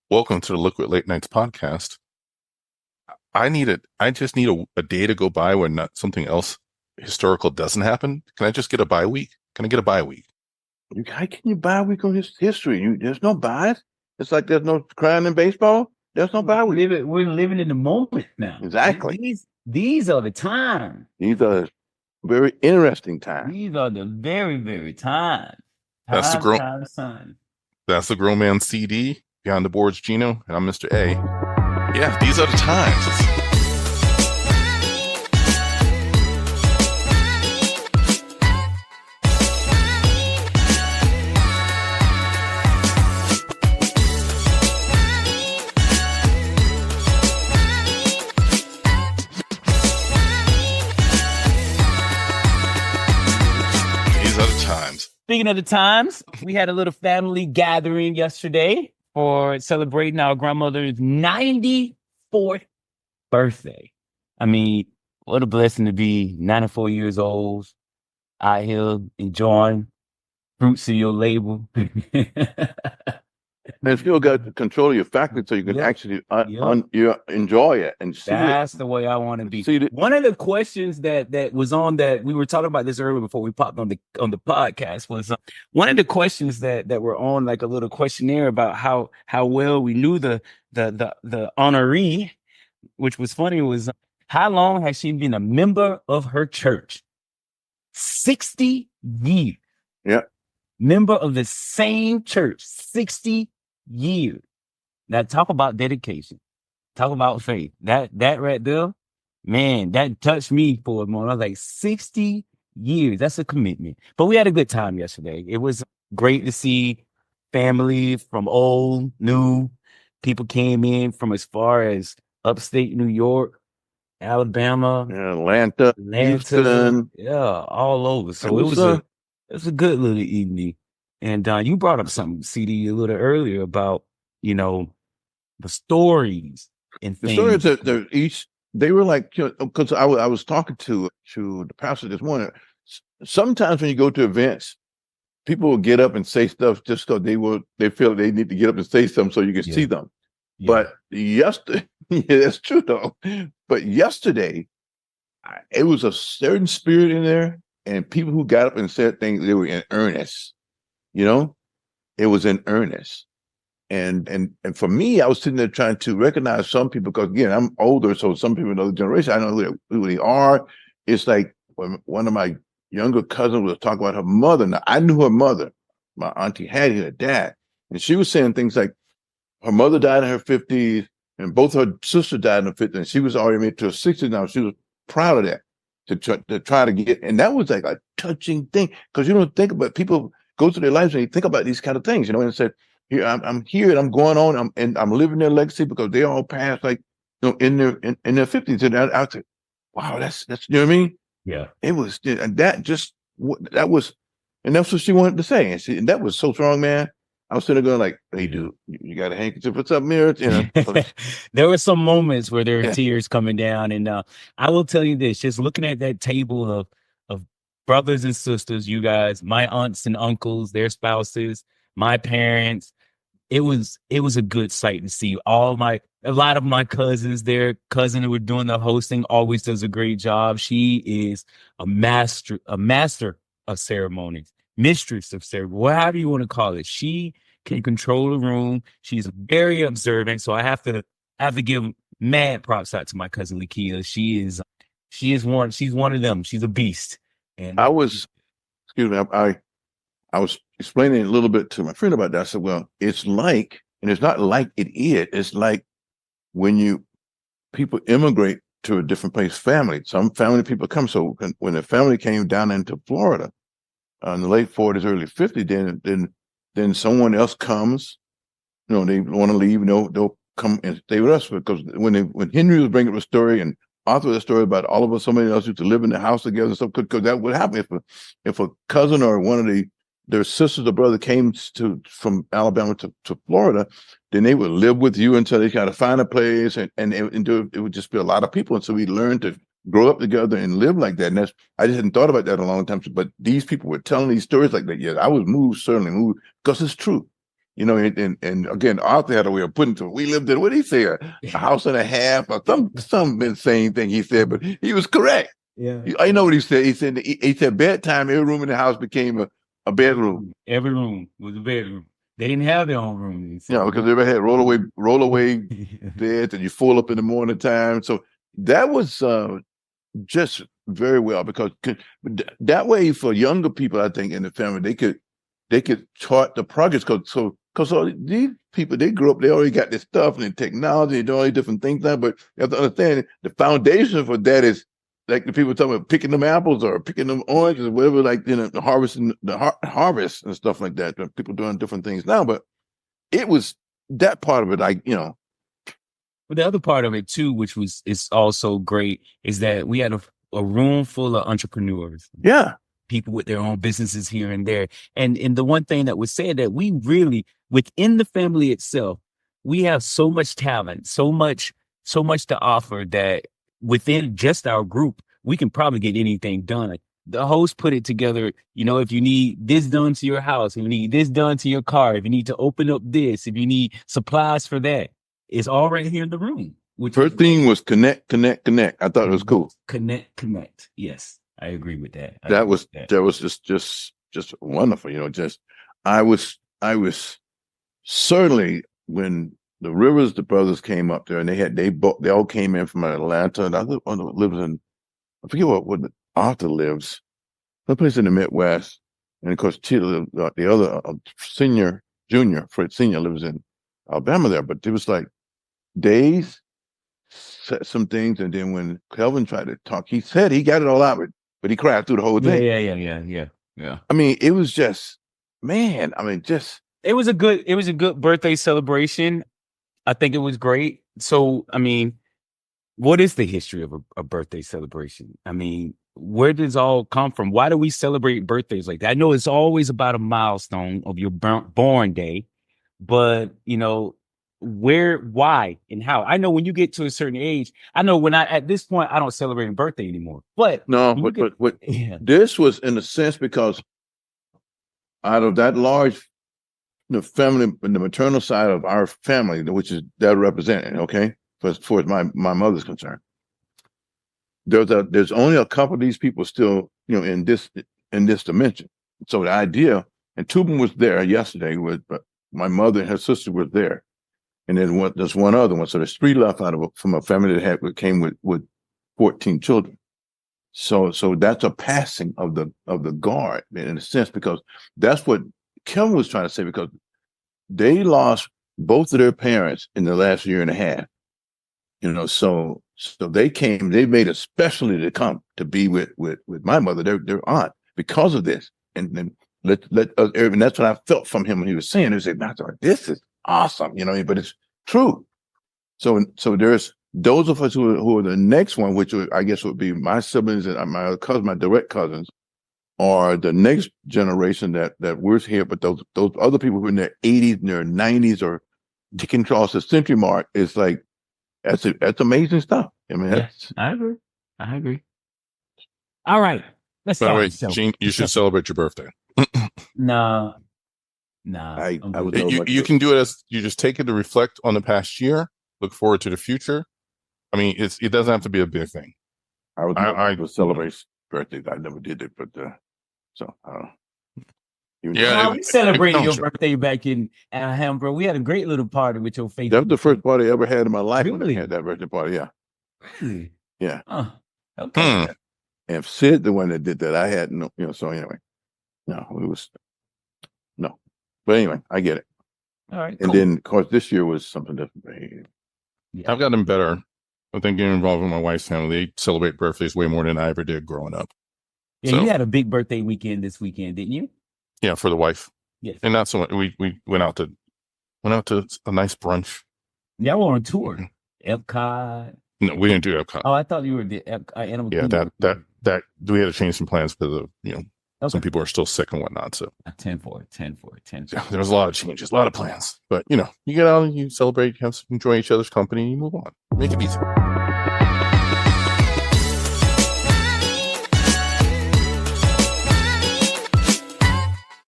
Welcome to the Liquid Late Nights podcast. I just need a day to go by when not something else historical doesn't happen. Can I just get a bye week? Can I get a bye week? How can you buy a week on history? There's no buys. It's like there's no crying in baseball. There's no bye week. We're living in the moment now. Exactly. These are the times. These are very interesting times. These are the very, very times. That's the grown Time. That's the grown man CD. Behind the boards, Gino, and I'm Mr. A. Yeah, these are the times. Speaking of the times, we had a little family gathering yesterday for celebrating our grandmother's 94th birthday. I mean, what a blessing to be 94 years old, out here enjoying fruits of your labor. And still got control of your faculty so you can actually enjoy it and see That's the way I want to be. One of the questions that was on that we were talking about this earlier before we popped on the podcast was one of the questions that were on like a little questionnaire about how well we knew the honoree, which was funny, was how long has she been a member of her church? 60 years. Yeah. Member of the same church, 60 years. Now talk about dedication. Talk about faith. That right there, man, that touched me for a moment. I was like, 60 years. That's a commitment. But we had a good time yesterday. It was great to see family from old, new. People came in from as far as upstate New York, Alabama, Atlanta, Houston. Yeah, all over. So it was a good little evening. And you brought up something, CD, a little earlier about, the stories and things. The stories that they were like, because I was talking to the pastor this morning. Sometimes when you go to events, people will get up and say stuff just because they feel they need to get up and say something so you can see them. Yeah. But yesterday, that's true though. But yesterday, it was a certain spirit in there, and people who got up and said things, they were in earnest. It was in earnest. And for me, I was sitting there trying to recognize some people because, again, I'm older, so some people in the other generation, I know who they are. It's like when one of my younger cousins was talking about her mother. Now, I knew her mother, my auntie Hattie, her dad, and she was saying things like her mother died in her 50s, and both her sisters died in her 50s, and she was already made to her 60s now. She was proud of that to try to get, and that was like a touching thing because you don't think about people go through their lives and they think about these kind of things, and said, here I'm here and I'm going on, I'm living their legacy because they all passed like in their 50s, and I was like, wow, that's you know what I mean? Yeah, it was, and that was, and that's what she wanted to say, and that was so strong, man. I was sitting there going like, hey, dude, you got a handkerchief? What's up, Mirror? There were some moments where there were tears coming down, and I will tell you this: just looking at that table of brothers and sisters, you guys, my aunts and uncles, their spouses, my parents. It was a good sight to see. A lot of my cousins, their cousin who were doing the hosting always does a great job. She is a master of ceremonies, mistress of ceremony, whatever you want to call it. She can control the room. She's very observant. So I have to give mad props out to my cousin Lakia. She's one of them. She's a beast. And I was explaining a little bit to my friend about that. I said, well, it's like, and it's not like it is, it's like when people immigrate to a different place, some family people come. So when the family came down into Florida in the late 40s, early 50s, then someone else comes, they want to leave, they'll come and stay with us because when Henry was bringing up a story and author of the story about all of us, somebody else used to live in the house together and stuff, because that would happen if a cousin or one of their sisters or brother came from Alabama to Florida, then they would live with you until they got to find a place, and it would just be a lot of people. And so we learned to grow up together and live like that. And I just hadn't thought about that in a long time. But these people were telling these stories like that. Yeah, I was certainly moved, because it's true. You know, and again, Arthur had a way of putting to it. We lived in, what did he say, a house and a half, or some insane thing he said, but he was correct. Yeah. I know what he said. He said bedtime, every room in the house became a bedroom. Every room was a bedroom. They didn't have their own room. You know, because they ever had rollaway beds, and you full up in the morning time. So that was just very well, because that way for younger people, I think, in the family, they could chart the progress, because these people, they grew up, they already got this stuff and the technology and all these different things now. But you have to understand, the foundation for that is like the people talking about picking them apples or picking them oranges or whatever, like, you know, the harvest and stuff like that. People doing different things now, but it was that part of it, But the other part of it too, which is also great, is that we had a room full of entrepreneurs. Yeah. People with their own businesses here and there. And the one thing that was said, that we really, within the family itself, we have so much talent, so much to offer, that within just our group, we can probably get anything done. The host put it together, you know, if you need this done to your house, if you need this done to your car, if you need to open up this, if you need supplies for that, it's all right here in the room. First thing was connect. I thought it was cool. Connect. Yes, I agree with that. That was just wonderful. You know, I was certainly, when the Rivers, the brothers came up there, and they all came in from Atlanta, and I lives in, I forget what Arthur lives, some place in the Midwest, and of course the other Fred Senior lives in Alabama there. But it was like days, said some things, and then when Kelvin tried to talk, he said he got it all out, but he cried through the whole thing. Yeah. I mean, it was just, man. I mean, it was a good birthday celebration. I think it was great. So, I mean, what is the history of a birthday celebration? I mean, where does all come from? Why do we celebrate birthdays like that? I know it's always about a milestone of your born day, but, you know, where, why, and how? I know when you get to a certain age, I know at this point, I don't celebrate a birthday anymore. But no, but this was, in a sense, because out of that large, the family, the maternal side of our family, which is that represented, okay, as far as my mother's concerned, there's only a couple of these people still, you know, in this dimension. So the idea, and Tubin was there yesterday, but my mother and her sister were there, and then there's one other one. So there's three left from a family that came with 14 children. So that's a passing of the guard, in a sense, because that's what Kim was trying to say, because they lost both of their parents in the last year and a half. You know, so they made a specialty to come to be with my mother, their aunt, because of this. And then and that's what I felt from him when he was saying it. He said, "This is awesome," you know, but it's true. So there's those of us who are the next one, which I guess would be my siblings and my cousins, my direct cousins, are the next generation that we're here. But those other people who are in their 80s and their 90s or ticking across the century mark, is like, that's amazing stuff. I mean, I agree. All right. Let's By the way, start. Gene, you should celebrate your birthday. Nah. I would you can do it as, you just take it to reflect on the past year, look forward to the future. I mean, it doesn't have to be a big thing. I would celebrate birthdays. I never did it, but so I don't know. Yeah, we celebrated your birthday back in Alhambra. We had a great little party with your face. That was the first party I ever had in my life. Really? When I had that birthday party. Yeah. Really? Yeah. Okay. And Sid, the one that did that, I had no, you know. So anyway, no, it was no. But anyway, I get it. All right. And then, of course, this year was something different. Yeah. I've gotten better. I think getting involved with my wife's family, they celebrate birthdays way more than I ever did growing up. Yeah, so, you had a big birthday weekend this weekend, didn't you? Yeah, for the wife. Yes. And not so much. We went out to a nice brunch. Yeah, we're on tour. Epcot. No, we didn't do Epcot. Oh, I thought you were the Animal Yeah, Kingdom. that we had to change some plans because of some people are still sick and whatnot. So 10 for it. Yeah, there was a lot of changes, a lot of plans. But you get out and you celebrate, enjoy each other's company, and you move on. Make it easy.